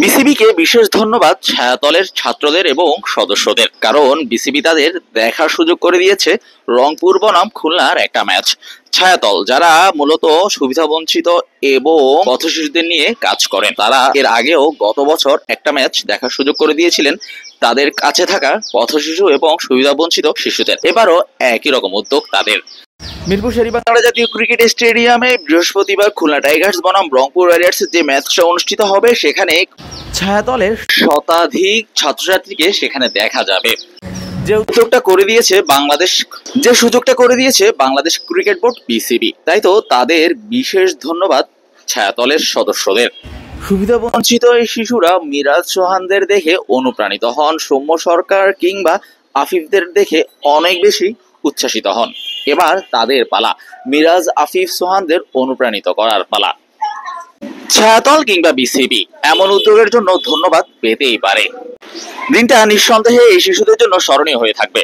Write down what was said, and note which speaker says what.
Speaker 1: বিসিবিকে বিশেষ ধন্যবাদ ছায়াতলের ছাত্রদের এবং সদস্যদের, কারণ বিসিবি তাদের দেখার সুযোগ করে দিয়েছে রংপুর বনাম খুলনার একটা ম্যাচ। ছায়াতল যারা মূলত সুবিধাবঞ্চিত এবং পথশিশুদের নিয়ে কাজ করেন, তারা এর আগেও গত বছর একটা ম্যাচ দেখার সুযোগ করে দিয়েছিলেন তাদের কাছে থাকা পথশিশু এবং সুবিধাবঞ্চিত শিশুদের। এবারও একই রকম উদ্যোগ তাদের। মিরপুর শেরেবাংলা জাতীয় ক্রিকেট স্টেডিয়ামে বৃহস্পতিবার খুলনা টাইগার্স বনাম রংপুর ওয়ারিয়র্সের যে ম্যাচটা অনুষ্ঠিত হবে, সেখানে ছায়াতলের শতাধিক ছাত্রছাত্রীকে সেখানে দেখা যাবে। যে সুযোগটা করে দিয়েছে বাংলাদেশ ক্রিকেট বোর্ড বিসিবি, তাই তো তাদের বিশেষ ধন্যবাদ ছায়াতলের সদস্যদের। সুবিধাবঞ্চিত এই শিশুরা মিরাজ সোহানদের দেখে অনুপ্রাণিত হন, সৌম্য সরকার কিংবা আফিফদের দেখে অনেক বেশি উচ্ছ্বাসিত হন। এবার তাদের পালা, মিরাজ আফিফ সোহানদের অনুপ্রাণিত করার পালা। ছায়াতল কিংবা বিসিবি এমন উদ্যোগের জন্য ধন্যবাদ পেতেই পারে। দিনটা নিঃসন্দেহে এই শিশুদের জন্য স্মরণীয় হয়ে থাকবে।